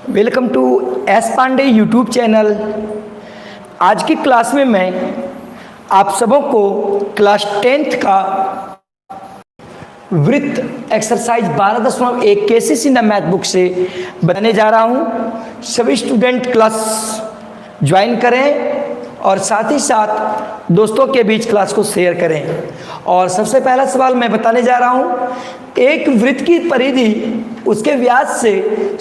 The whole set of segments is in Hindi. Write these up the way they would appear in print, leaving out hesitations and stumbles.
Welcome to S Pandey YouTube channel. आज की क्लास में मैं आप सबों को क्लास 10th का वृत्त exercise 12.1 KCC in the math book से बताने जा रहा हूं। सभी स्टूडेंट क्लास ज्वाइन करें और साथ ही साथ दोस्तों के बीच क्लास को शेयर करें। और सबसे पहला सवाल मैं बताने जा रहा हूं, एक वृत्त की परिधि उसके व्यास से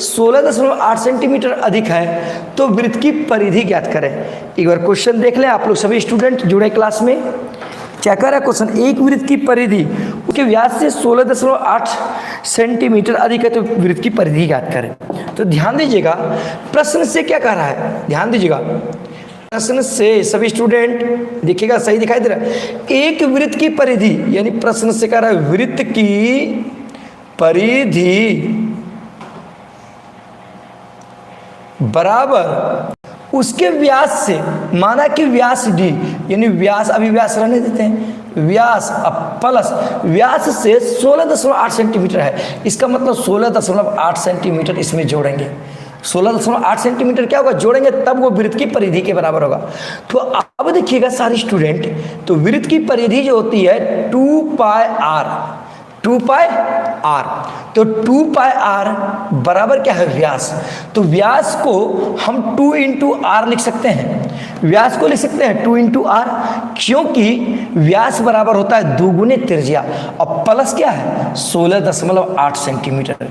16.8 सेंटीमीटर अधिक है तो वृत्त की परिधि ज्ञात करें। एक बार क्वेश्चन देख लें आप लोग सभी स्टूडेंट जुड़े क्लास में। क्या कह रहा है क्वेश्चन, एक वृत्त की परिधि उसके व्यास से 16.8 सेंटीमीटर अधिक है तो वृत्त की परिधि ज्ञात करें। तो ध्यान दीजिएगा प्रश्न से क्या कह रहा है, ध्यान दीजिएगा प्रश्न से सभी स्टूडेंट देखिएगा, सही दिखाई दे रहा है। एक वृत्त की परिधि यानी प्रश्न से कह रहा है वृत्त की परिधि बराबर उसके व्यास से, माना कि व्यास डी यानी व्यास, अभी व्यास रहने देते हैं, व्यास अब प्लस व्यास से 16.8 सेंटीमीटर है, इसका मतलब 16.8 सेंटीमीटर इसमें जोड़ेंगे। 16.8 सेंटीमीटर क्या होगा, जोड़ेंगे तब वो वृत्त की परिधि के बराबर होगा। तो अब देखिएगा सारे स्टूडेंट, तो वृत्त की परिधि जो होती है 2 पाई आर, 2 पाई आर, तो 2 पाई आर बराबर क्या है व्यास। तो व्यास को हम 2 इंटू आर लिख सकते हैं, व्यास को लिख सकते हैं 2 इंटू आर, क्योंकि व्यास बराबर होता है 2 गुने त्रिज्या और प्लस क्या है 16.8 सेंटीमीटर।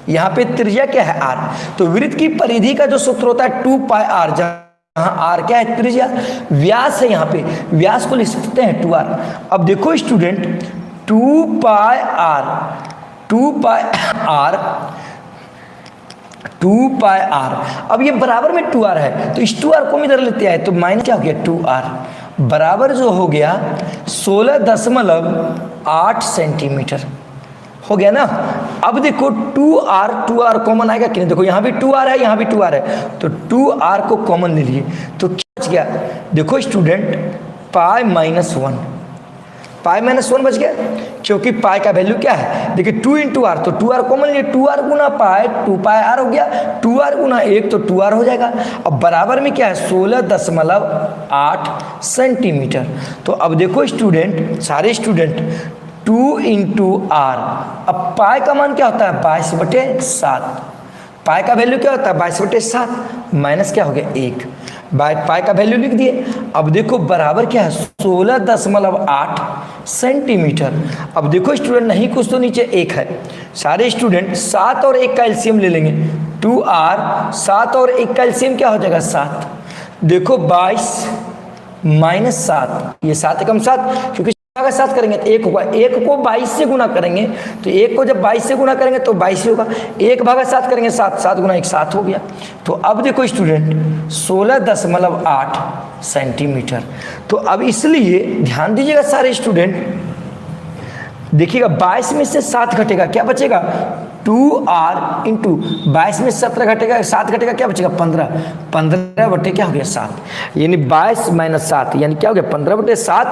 यहाँ पे त्रिज्या क्या है आर। तो वृत्त की परिधि का जो सूत्र होता है 2 पाई आर, जहाँ आर क्या है त्रिज्या, व्यास है, यहाँ पे व्यास को लिख सकते हैं 2r। अब देखो student 2 pi R, 2 pi R, 2 pi R, अब ये बराबर में 2r है तो इस 2r को हम इधर लेते आए तो माइनस क्या हो गया 2r बराबर जो हो गया 16.8 सेंटीमीटर हो गया ना। अब देखो 2r कॉमन आएगा कि नहीं, देखो यहाँ भी 2r है, यहाँ भी 2r है, तो 2r को कॉमन ले लिए तो क्या बच गया, देखो student pi minus 1, pi minus 1 बच गया, क्योंकि पाई का वैल्यू क्या है, देखिए 2 इंटू आर, तो 2r कॉमन लिए, 2r Guna pi 2 pi are हो गया, 2r गुना 1 तो 2r हो जाएगा। अब बराबर में क्या है 16.8 सेंटीमीटर। तो अब देखो स्टूडेंट, सारे स्टूडेंट 2 इंटू आर, अब पाई का मान क्या होता है 22/7, पाई का वैल्यू क्या होता है 22/7 माइनस क्या हो गया 1, पाई का वैल्यू लिख दिए। अब देखो बराबर क्या है 16.8 सेंटीमीटर। अब देखो स्टूडेंट नहीं कुछ तो नीचे 1 है, सारे स्टूडेंट 7 और 1 का एलसीएम ले लेंगे, 2r 7 और 1 का एलसीएम क्या हो जाएगा 7, देखो 22 माइनस 7, ये 7 एकम 7, क्योंकि का 7 करेंगे तो 1 होगा, 1 को 22 से गुना करेंगे तो 1 को जब 22 से गुना करेंगे तो 22 ही होगा, 1/7 करेंगे 7, 7 गुना 1 7 हो गया। तो अब देखो स्टूडेंट 16.8 सेंटीमीटर। तो अब इसलिए ध्यान दीजिएगा सारे स्टूडेंट, देखिएगा 22 में से 7 घटेगा क्या बचेगा 2r इंटू 22 में 17 घटेगा, 7 घटेगा क्या बचेगा 15, 15 बटे क्या हो गया 7, यानी 22 माइनस 7 यानी क्या हो गया 15/7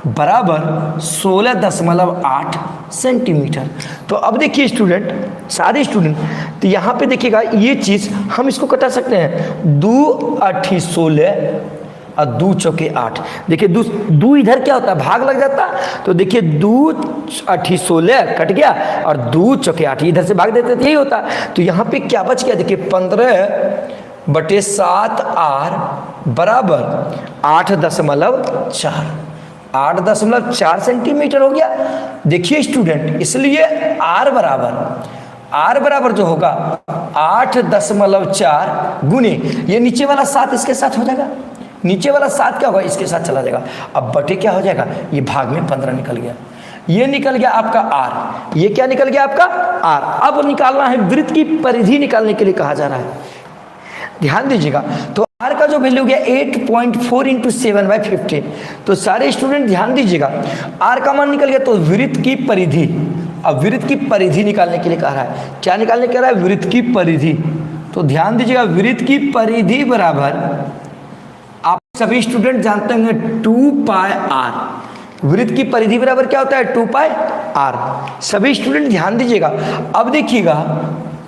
बराबर 16.8 सेंटीमीटर। तो अब देखिए स्टूडेंट, सारे स्टूडेंट, तो यहाँ पे देखिएगा ये चीज़ हम इसको कटा सकते हैं, 2 8 16 और 2 चौके 8, देखिए 2 इधर क्या होता है भाग लग जाता, तो देखिए 2 8 16 कट गया और 2 चौके 8 इधर से भाग देते थे, यही होता। तो यहाँ पे क्या बच गया, देखिए 15/7 आर बराबर 8.4, 8.4 सेंटीमीटर हो गया। देखिए स्टूडेंट, इसलिए आर बराबर जो होगा 8.4 गुने ये नीचे वाला 7 इसके साथ हो जाएगा, नीचे वाला 7 क्या होगा इसके साथ चला जाएगा, अब बटे क्या हो जाएगा, ये भाग में 15 निकल गया, ये निकल गया आपका आर, ये क्या निकल गया आपका आर। अब निकालना है वृत्त की परिधि, निकालने के लिए कहा जा रहा है, ध्यान दीजिएगा। तो आर का जो वैल्यू गया 8.4 इंटू 7/15। तो सारे स्टूडेंट ध्यान दीजिएगा, आर का मान निकल गया, तो वृत्त की परिधि, अब वृत्त की परिधि निकालने के लिए कह रहा है, क्या निकालने कह रहा है वृत्त की परिधि। तो ध्यान दीजिएगा वृत्त की परिधि बराबर, आप सभी स्टूडेंट जानते होंगे 2 पाई आर, वृत्त की परिधि बराबर क्या होता है 2 पाई आर। सभी स्टूडेंट ध्यान दीजिएगा। अब देखिएगा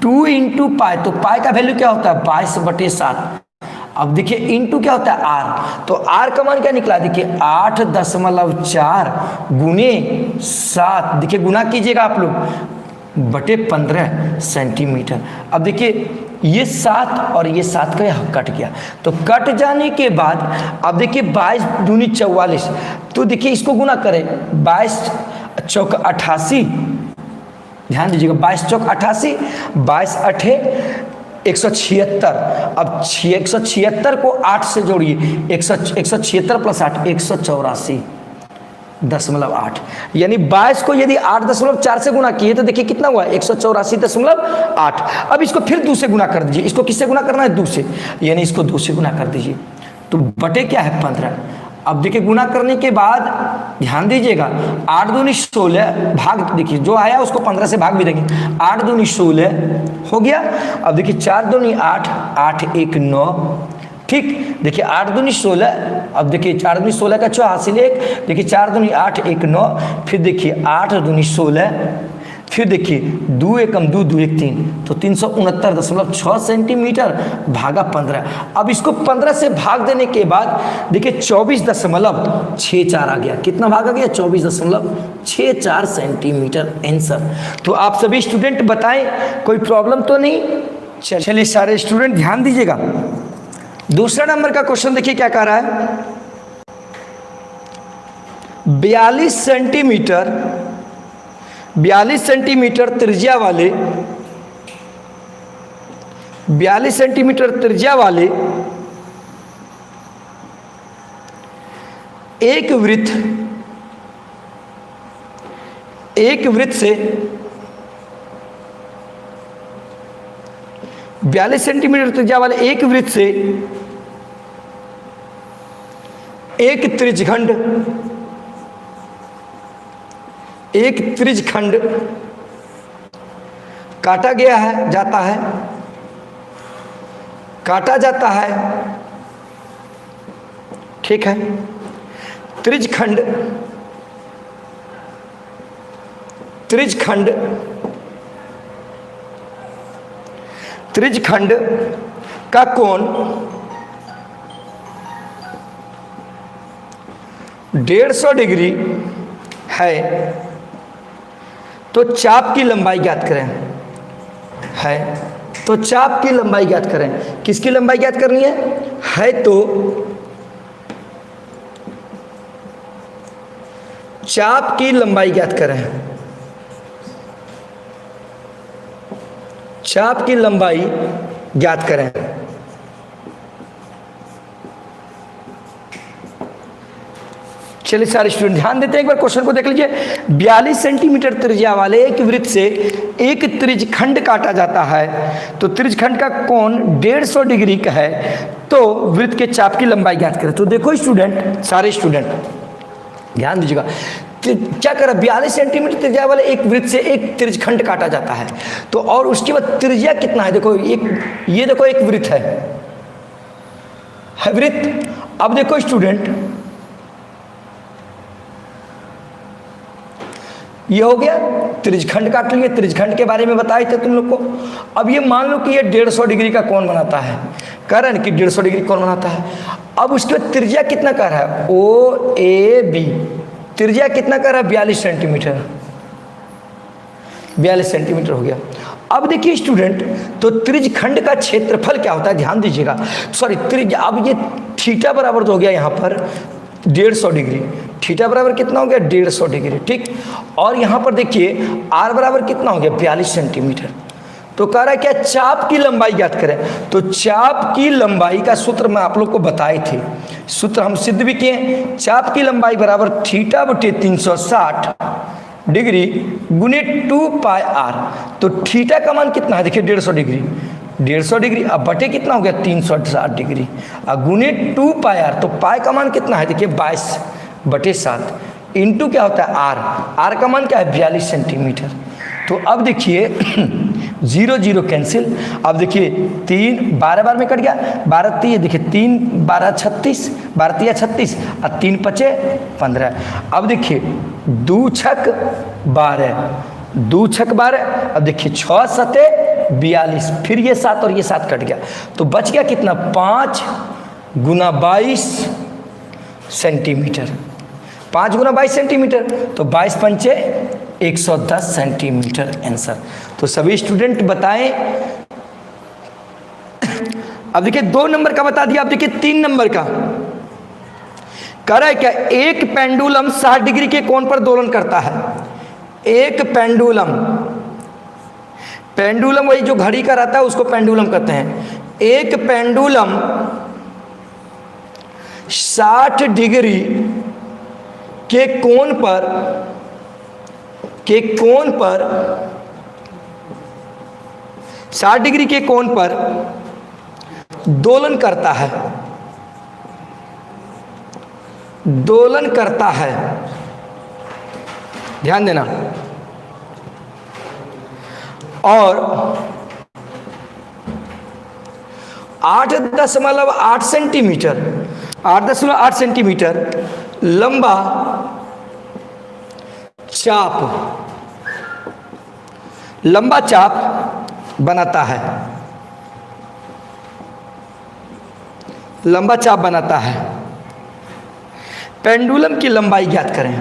2 इंटू पाई, तो पाई का वैल्यू क्या होता है 22/7। अब देखिए इंटू क्या होता है आर, तो आर का मान क्या निकला, देखिए 8.4 गुने 7, देखिए गुना कीजिएगा आप लोग, बटे 15 सेंटीमीटर। अब देखिए ये 7 और ये 7 का यहाँ कट गया, तो कट जाने के बाद अब देखिए 22 दूनी 44, तो देखिए इसको गुना करें, 22 चौक 88, ध्यान दीजिएगा 22 चौक 88, 22 अठे 176। अब 176 को 8 से जोड़िए, 176 प्लस 8 184.8, यानी 22 को यदि 8.4 से गुना किए तो देखिए कितना हुआ 184.8। अब इसको फिर 2 से गुना कर दीजिए, इसको किससे गुना करना है 2 से, यानी इसको 2 से गुना कर दीजिए, तो बटे क्या है 15। अब देखिए गुना करने के बाद ध्यान दीजिएगा 8 दूनी 16 भाग, देखिए जो आया उसको 15 से भाग भी देंगे, 8 दूनी 16 हो गया। अब देखिए 4 दूनी 8, 8 1 9, ठीक, देखिए 8 दूनी 16, अब देखिए 4 दूनी 16 का 4 हासिल 1, देखिए 4 दूनी 8 1 9, फिर देखिए 8 दूनी 16, फिर देखिए 2 एकम 2, 2 1 3, तो 369.6 सेंटीमीटर भागा 15। अब इसको 15 से भाग देने के बाद देखिए 24.64 आ गया, कितना भाग आ गया 24.64 सेंटीमीटर आंसर। तो आप सभी स्टूडेंट बताएं कोई प्रॉब्लम तो नहीं। चलिए सारे स्टूडेंट ध्यान दीजिएगा, दूसरा नंबर का क्वेश्चन देखिए क्या कह रहा है, 42 सेंटीमीटर त्रिज्या वाले 42 सेंटीमीटर त्रिज्या वाले एक वृत्त से 42 सेंटीमीटर त्रिज्या वाले एक वृत्त से एक त्रिज्यखंड काटा जाता है, ठीक है। त्रिज्यखंड का कोण 150 डिग्री है, तो चाप की लंबाई ज्ञात करें। तो चाप की लंबाई ज्ञात करें, किसकी लंबाई ज्ञात करनी है तो चाप की लंबाई ज्ञात करें, चाप की लंबाई ज्ञात करें। चलिए सारे स्टूडेंट ध्यान देते हैं, एक बार क्वेश्चन को देख लीजिए। 42 सेंटीमीटर त्रिज्या वाले एक वृत्त से एक त्रिज्यखंड काटा जाता है, तो त्रिज्यखंड का कोण 150 डिग्री का है, तो वृत्त के चाप की लंबाई ज्ञात करें। तो देखो स्टूडेंट, सारे स्टूडेंट ध्यान दीजिएगा, क्या करा 42 सेंटीमीटर त्रिज्या वाले एक वृत्त से एक त्रिज्यखंड काटा जाता है, तो और उसके बाद त्रिज्या कितना है, देखो ये देखो एक वृत्त है वृत्त। अब देखो स्टूडेंट, ये हो गया त्रिज्यखंड काट लिए, त्रिज्यखंड के बारे में बताए थे तुम लोग को। अब ये मान लो कि ये 150 डिग्री का कोण बनाता है, कह रहे हैं कि 150 डिग्री कोण बनाता है। अब उसके बाद त्रिज्या कितना कर रहा है OAB, त्रिज्या कितना कर रहा है 42 सेंटीमीटर, 42 सेंटीमीटर हो गया। अब देखिए स्टूडेंट, तो त्रिज्यखंड का क्षेत्रफल क्या होता है, ध्यान दीजिएगा, सॉरी त्रिज्या, अब ये थीटा बराबर तो हो गया यहाँ पर 150 डिग्री, थीटा बराबर कितना हो गया 150 डिग्री, ठीक। और यहाँ पर देखिए आर बराबर कितना हो गया 42 सेंटीमीटर। तो कह रहा है क्या चाप की लंबाई ज्ञात करें, तो चाप की लंबाई का सूत्र मैं आप लोग को बताए थे, सूत्र हम सिद्ध भी किए, चाप की लंबाई बराबर थीटा बटे 360 डिग्री गुने 2 पाई आर। तो थीटा का मान कितना है, देखिए 150 डिग्री, 150 डिग्री, अब बटे कितना हो गया 360 डिग्री, अब गुने 2 पाई आर, तो पाई का मान कितना है, देखिए 22/7 इंटू क्या होता है आर, आर का मान क्या है 42 सेंटीमीटर। तो अब देखिए 0 0 कैंसिल, अब देखिए 3 12 बार में कट गया, 12 3 देखिए 3 12 36, 12 3 36 और 3 5 15। अब देखिए 2 6 12, 2 6 12, अब देखिए 6 7 42, फिर ये 7 और ये 7 कट गया, तो बच गया कितना, 5 गुना 22 सेंटीमीटर। 5 गुना 22 सेंटीमीटर, तो 22 पंचे 110 सेंटीमीटर आंसर। तो सभी स्टूडेंट बताएं। अब देखिए 2 नंबर का बता दिया, अब देखिए 3 नंबर का कह रहा है क्या, एक पेंडुलम 60 डिग्री के कोण पर दोलन करता है। एक पेंडुलम, पेंडुलम वही जो घड़ी का रहता है उसको पेंडुलम कहते हैं। एक पेंडुलम 60 डिग्री के कोण पर 60 डिग्री के कोण पर दोलन करता है, दोलन करता है, ध्यान देना, और 8.8 सेंटीमीटर, 8.8 सेंटीमीटर लंबा चाप बनाता है, लंबा चाप बनाता है। पेंडुलम की लंबाई ज्ञात करें।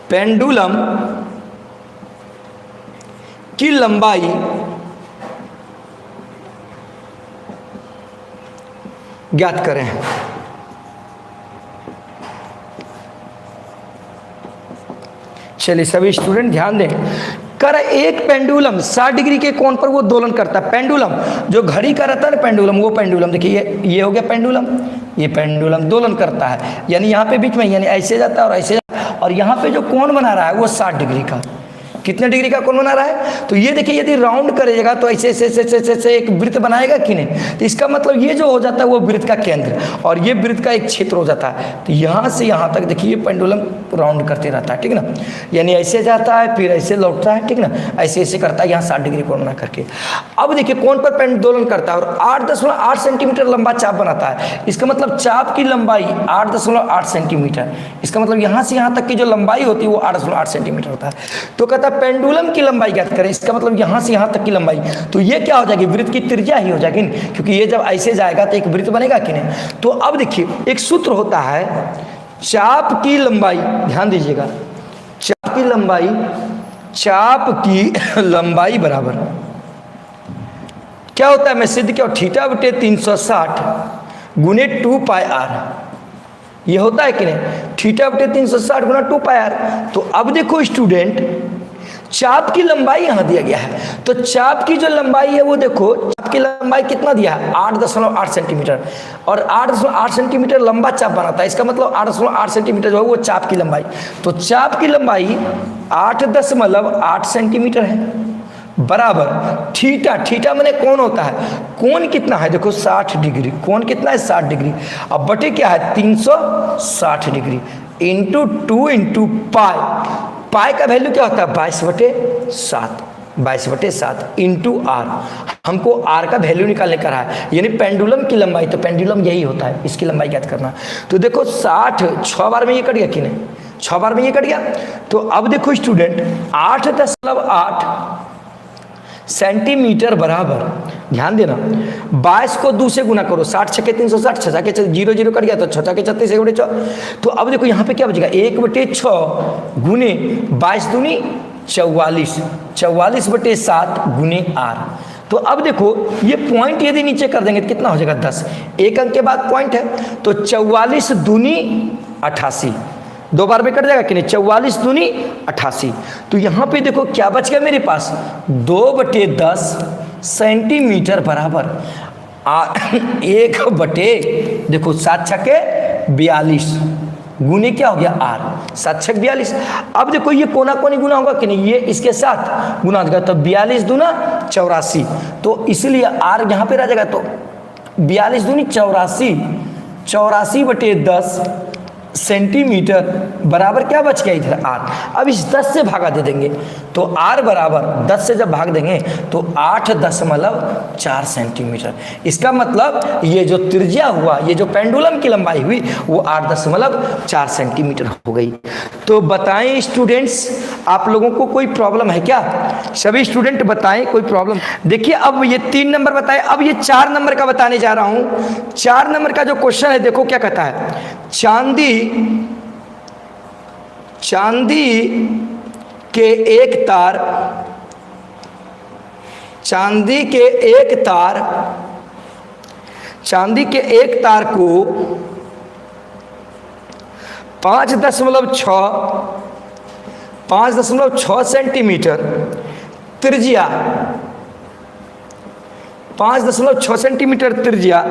पेंडुलम की लंबाई ज्ञात करें। चलिए सभी स्टूडेंट ध्यान दें। कर एक पेंडुलम 60 डिग्री के कोण पर वो दोलन करता है। पेंडुलम जो घड़ी का रहता है ना, पेंडुलम, वो पेंडुलम देखिए ये हो गया पेंडुलम, ये पेंडुलम दोलन करता है, यानी यहाँ पे बीच में, यानी ऐसे जाता है और ऐसे जाता है, और यहाँ पे जो कोण बना रहा है वो 60 डिग्री का। कितने डिग्री का कोण बना रहा है, तो ये देखिए यदि राउंड करेगा तो ऐसे ऐसे ऐसे ऐसे ऐसे एक वृत्त बनाएगा कि नहीं, तो इसका मतलब ये जो हो जाता है वो वृत्त का केंद्र और ये वृत्त का एक क्षेत्र हो जाता है। तो यहाँ से यहाँ तक देखिए ये पेंडुलम राउंड करते रहता है, ठीक ना, यानी ऐसे जाता है फिर ऐसे लौटता है, ठीक ना, ऐसे ऐसे करता है, यहाँ 60 डिग्री कोण बना करके। अब देखिए कोण पर पेंडुलम करता है और 8.8 सेंटीमीटर लंबा चाप बनाता है। इसका मतलब चाप की लंबाई 8.8 सेंटीमीटर, इसका मतलब यहाँ से यहाँ तक की जो लंबाई होती है वो 8.8 सेंटीमीटर होता है। तो कहता है पेंडुलम की लंबाई ज्ञात करें, इसका मतलब यहाँ से यहाँ तक की लंबाई, तो ये क्या हो जाएगी, वृत्त की त्रिज्या ही हो जाएगी, क्योंकि ये जब ऐसे जाएगा तो एक वृत्त बनेगा कि नहीं। तो अब देखिए एक सूत्र होता है चाप की लंबाई, ध्यान दीजिएगा, चाप की लंबाई बराबर क्या होता है, मैं सिद्ध क्या, थीटा बटे 360 गुने 2 पाई आर, ये होता है कि नहीं, थीटा बटे 360 गुना 2 पाई आर। तो अब देखो स्टूडेंट चाप की लंबाई यहां दिया गया है, तो चाप की जो लंबाई है वो देखो, चाप की लंबाई कितना दिया है, 8.8 सेंटीमीटर, और 8.8 सेंटीमीटर लंबा चाप बनाता है। इसका मतलब 8.8 सेंटीमीटर जो है वो चाप की लंबाई, तो चाप की लंबाई 8.8 सेंटीमीटर है बराबर थीटा, थीटा मैंने कोण होता है, कोण कितना है देखो 60 डिग्री, कोण कितना है 60 डिग्री, अब बटे क्या है 360 डिग्री इंटू 2 इंटू पाई, पाई का वैल्यू क्या होता है 22/7, 22/7 इंटू आर, हमको आर का वैल्यू निकालने का रहा है, यानी पेंडुलम की लंबाई, तो पेंडुलम यही होता है, इसकी लंबाई ज्ञात करना। तो देखो 60 6 बार में ये कट गया कि नहीं, 6 बार में ये कट गया। तो अब देखो स्टूडेंट 8.8 सेंटीमीटर बराबर, ध्यान देना, 22 को 2 से गुना करो, 60 छके 360, 6 के 0 0 कट गया तो 6 के 36 1 बटे 6। तो अब देखो यहाँ पे क्या बचेगा 1/6 गुने 22 दूनी 44, 44/7 गुने आर। तो अब देखो ये पॉइंट यदि नीचे कर देंगे तो कितना हो जाएगा 10, एक अंक के बाद पॉइंट है, तो 44 दूनी 88, 2 बार में कट जाएगा कि नहीं, 44 दूनी 88। तो यहाँ पे देखो क्या बच गया मेरे पास 2/10 सेंटीमीटर बराबर 1/, देखो 7 छके 42 गुने क्या हो गया आर, 7 छक 42। अब देखो ये कोना कोनी गुना होगा कि नहीं, ये इसके साथ गुना होगा, तो 42 दूना 84, तो इसलिए आर यहाँ पे रह जाएगा, तो 42 दूनी 84, 84/10 सेंटीमीटर बराबर क्या बच गया इधर आर। अब इस 10 से भागा दे देंगे, तो आर बराबर 10 से जब भाग देंगे तो 8.4 सेंटीमीटर। इसका मतलब ये जो त्रिज्या हुआ, ये जो पेंडुलम की लंबाई हुई वो 8.4 सेंटीमीटर हो गई। तो बताएं स्टूडेंट्स आप लोगों को कोई प्रॉब्लम है क्या? सभी स्टूडेंट बताएं कोई प्रॉब्लम। देखिए अब ये 3 नंबर बताए, अब ये 4 नंबर का बताने जा रहा हूं। 4 नंबर का जो क्वेश्चन है देखो क्या कहता है। चांदी के एक तार, चांदी के एक तार को 5.6 सेंटीमीटर त्रिज्या, 5.6 सेंटीमीटर त्रिज्या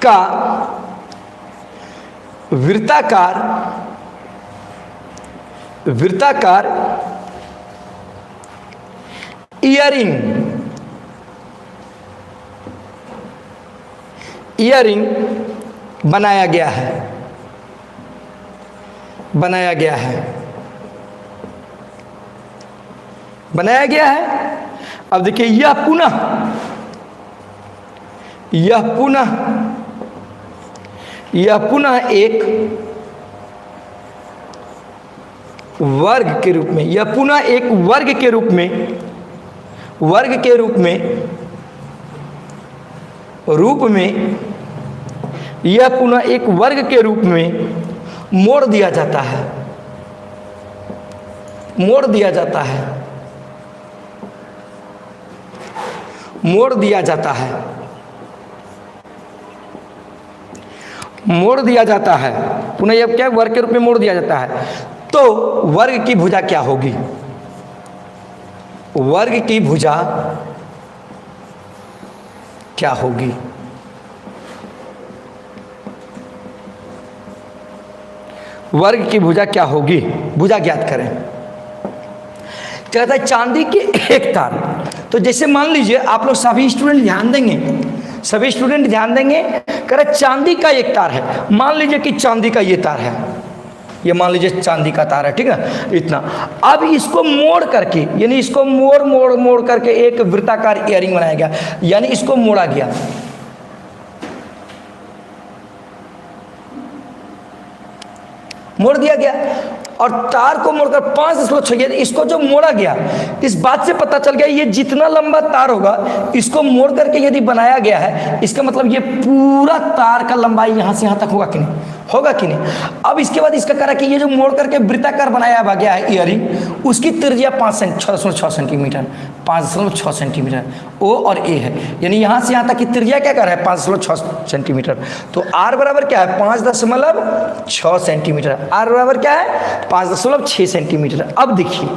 का वृत्ताकार ईयरिंग बनाया गया है। अब देखिए यह पुनः एक वर्ग के रूप में, यह पुनः एक वर्ग के रूप में यह पुनः एक वर्ग के रूप में मोड़ दिया जाता है। मोड़ दिया जाता है। पुनः यह क्या वर्ग के रूप में मोड़ दिया जाता है। तो वर्ग की भुजा क्या होगी? वर्ग की भुजा क्या होगी? वर्ग की भुजा क्या होगी? भुजा ज्ञात करें। कहता है चांदी के एक तार, तो जैसे मान लीजिए आप लोग सभी स्टूडेंट ध्यान देंगे, कह रहे चांदी का एक तार है। मान लीजिए कि चांदी का ये तार है, ये मान लीजिए चांदी का तार है, ठीक है इतना। अब इसको मोड़ करके, यानी इसको मोड़ करके एक वृत्ताकार ईयरिंग बनाया गया, यानी इसको मोड़ा गया। मोड़ दिया गया और तार को मोड़कर 5.6, इसको जो मोड़ा गया, इस बात से पता चल गया ये जितना लंबा तार होगा इसको मोड़ करके यदि बनाया गया है, इसका मतलब ये पूरा तार का लंबाई यहां से यहां तक होगा कि नहीं? होगा कि नहीं? अब इसके बाद इसका कह रहा कि ये जो मोड़ करके वृत्ताकार बनाया गया है ईयरिंग, उसकी त्रिज्या 6.6 सेंटीमीटर, 5.6 सेंटीमीटर ओ और ए है, यानी यहाँ से यहाँ तक की त्रिज्या क्या कर रहा है? 5.6 सेंटीमीटर। तो आर बराबर क्या है? 5.6 सेंटीमीटर। आर बराबर क्या है? 5.6 सेंटीमीटर। अब देखिए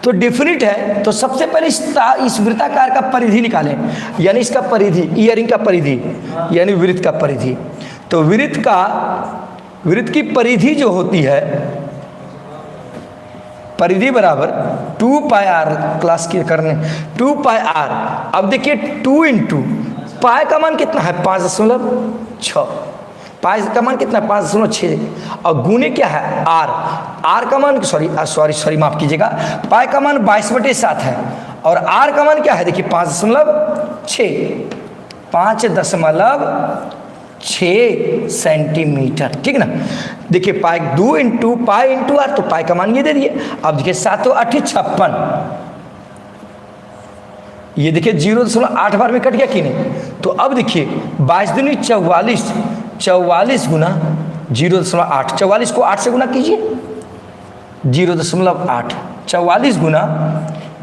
तो डिफरेंट है, तो सबसे पहले इस वृत्ताकार का परिधि निकालें, यानी इसका परिधि, ईयरिंग का परिधि, यानी वृत्त का परिधि। तो वृत्त की परिधि जो होती है, परिधि बराबर 2 पाई आर, क्लास की करने 2 पाई आर। अब देखिए 2 इंटू पाई का मान कितना है? 5.6। पाई का मान कितना है? 5.6 और गुने क्या है? आर। आर का मान सॉरी माफ कीजिएगा, पाई का मान 22/7 है और आर का मान क्या है? देखिए 5.6 सेंटीमीटर, ठीक ना। देखिए पाई 2 इंटू पाई इंटू आर, तो पाई का मान ये दे दिए। अब देखिए 7 और 8 56, ये देखिए 0.8 बार में कट गया कि नहीं? तो अब देखिए 22 दूनी 44, 44 गुना 0.8, 44 को 8 से गुना कीजिए, 0.8, 44 गुना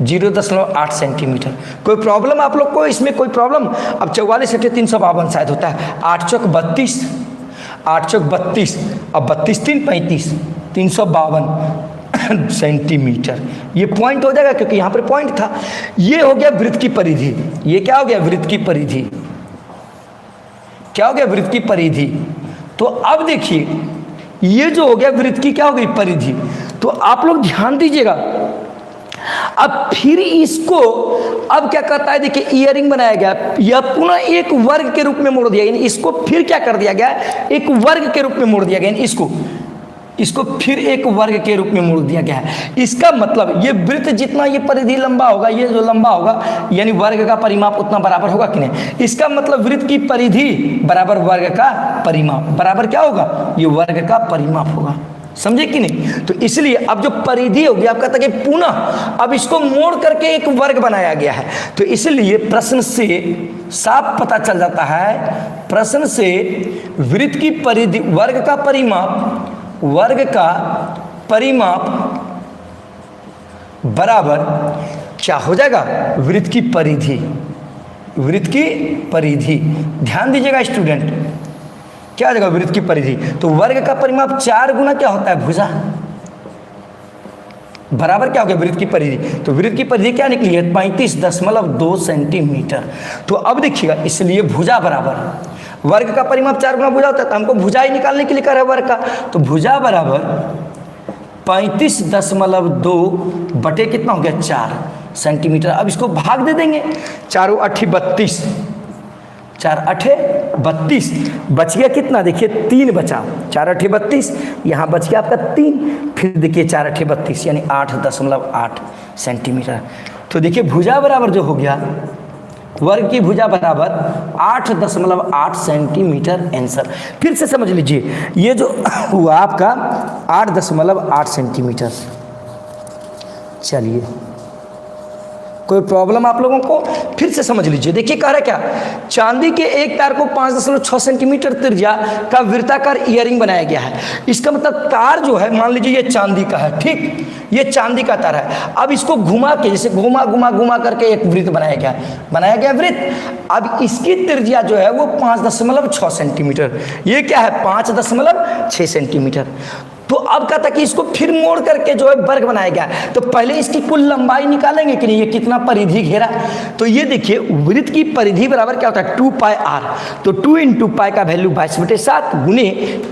0.8 सेंटीमीटर। कोई प्रॉब्लम आप लोग को इसमें? कोई प्रॉब्लम? अब 44 × 352 शायद होता है, 8 चौक 32, 8 चौक 32, अब 32 3 35, 352 सेंटीमीटर। ये पॉइंट हो जाएगा क्योंकि यहाँ पर पॉइंट था। ये हो गया वृत्त की परिधि। ये क्या हो गया? वृत्त की परिधि। क्या हो गया? वृत्त की परिधि। तो अब देखिए ये जो हो गया वृत्त की क्या हो गई? परिधि। तो आप लोग ध्यान दीजिएगा, अब फिर इसको अब क्या करता है? देखिए ईयरिंग बनाया गया, यह पुनः एक वर्ग के रूप में मोड़ दिया, यानी इसको फिर क्या कर दिया गया? एक वर्ग के रूप में मोड़ दिया गया, यानी इसको फिर एक वर्ग के रूप में मोड़ दिया गया है। इसका मतलब ये वृत्त जितना ये परिधि लंबा होगा, ये जो लंबा होगा, यानी वर्ग का परिमाप उतना बराबर होगा कि नहीं? इसका मतलब वृत्त की परिधि बराबर वर्ग का परिमाप, बराबर क्या होगा? ये वर्ग का परिमाप होगा। समझे कि नहीं। तो इसलिए अब जो परिधि होगी आपका था कि पुनः अब इसको मोड़ करके एक वर्ग बनाया गया है। तो इसलिए प्रश्न से साफ पता चल जाता है, प्रश्न से वृत्त की परिधि, वर्ग का परिमाप बराबर क्या हो जाएगा, वृत्त की परिधि। वृत्त की परिधि, ध्यान दीजिएगा स्टूडेंट, क्या हो जाएगा वृत्त की परिधि। तो वर्ग का परिमाप 4 गुना क्या होता है, भुजा, बराबर क्या हो गया वृत्त की परिधि। तो वृत्त की परिधि क्या निकली है, 35.2 सेंटीमीटर। तो अब देखिएगा, इसलिए भुजा बराबर वर्ग का परिमाप 4 गुना भुजा होता है, तो हमको भुजा ही निकालने के लिए कह रहा है वर्ग का। तो भुजा बराबर 35.2 बटे कितना हो गया 4 सेंटीमीटर। अब इसको भाग दे देंगे, 4 8 32, 4 8 32, बच गया कितना, देखिए 3 बचा, 4 8 32, यहाँ बच गया आपका 3, फिर देखिए 4 8 32 यानी 8.8 सेंटीमीटर। तो देखिए भुजा बराबर जो हो गया, वर्ग की भुजा बराबर 8.8 सेंटीमीटर आंसर। फिर से समझ लीजिए, ये जो हुआ आपका 8.8 सेंटीमीटर। चलिए, कोई प्रॉब्लम आप लोगों को, फिर से समझ लीजिए। देखिए कह रहा है क्या, चांदी के एक तार को 5.6 सेंटीमीटर त्रिज्या का वृत्ताकार ईयरिंग बनाया गया है। इसका मतलब तार जो है, मान लीजिए ये चांदी का है, ठीक, ये चांदी का तार है। अब इसको घुमा के, जैसे घुमा करके एक वृत्त बनाया गया वृत्त। अब इसकी त्रिज्या जो है वो 5.6 सेंटीमीटर, ये क्या है 5.6 सेंटीमीटर। तो अब कहता कि इसको फिर मोड़ करके जो है वर्ग बनाया गया। तो पहले इसकी कुल लंबाई निकालेंगे कि नहीं, ये कितना परिधि घेरा। तो ये देखिए वृत्त की परिधि बराबर क्या होता है 2 पाई r। तो 2 × पाई का वैल्यू 22/7 गुने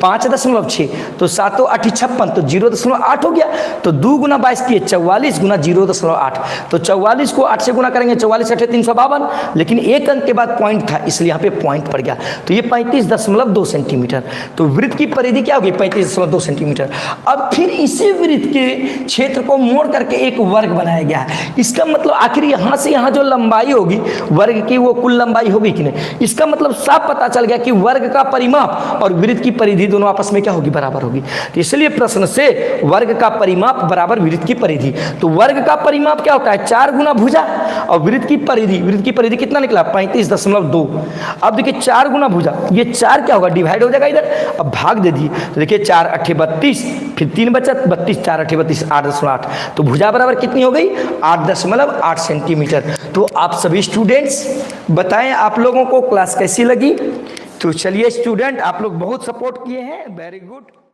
5.6, तो 7 8 56, तो 0.8 हो गया। तो 2 गुना 22 किए 44 गुना 0.8, तो 44 को 8 से गुना करेंगे, 44 8 352, लेकिन एक अंक के बाद पॉइंट था इसलिए यहाँ पे पॉइंट पड़ गया। तो ये 35.2 सेंटीमीटर। तो वृत्त की परिधि क्या होगी 35.2 सेंटीमीटर। अब फिर इसी वृत्त के क्षेत्र को मोड़ करके एक वर्ग बनाया गया है। इसका मतलब आखिर यहां से यहां जो लंबाई होगी वर्ग की, वो कुल लंबाई होगी कि नहीं। इसका मतलब साफ पता चल गया कि वर्ग का परिमाप और वृत्त की परिधि दोनों आपस में क्या होगी, बराबर होगी। तो इसलिए प्रश्न से वर्ग का परिमाप बराबर वृत्त की परिधि। तो वर्ग का परिमाप क्या होता है 4 गुना भुजा, और वृत्त की परिधि कितना निकला 35.2। अब देखिए 4 गुना भुजा, ये 4 क्या होगा डिवाइड हो जाएगा इधर, अब भाग दे दिए। तो देखिए 4 8 32, फिर 3 बचा 32, 4 8 32, 8.8। तो भुजा बराबर कितनी हो गई 8.8 सेंटीमीटर। तो आप सभी स्टूडेंट्स बताएं आप लोगों को क्लास कैसी लगी। तो चलिए स्टूडेंट, आप लोग बहुत सपोर्ट किए हैं, वेरी गुड।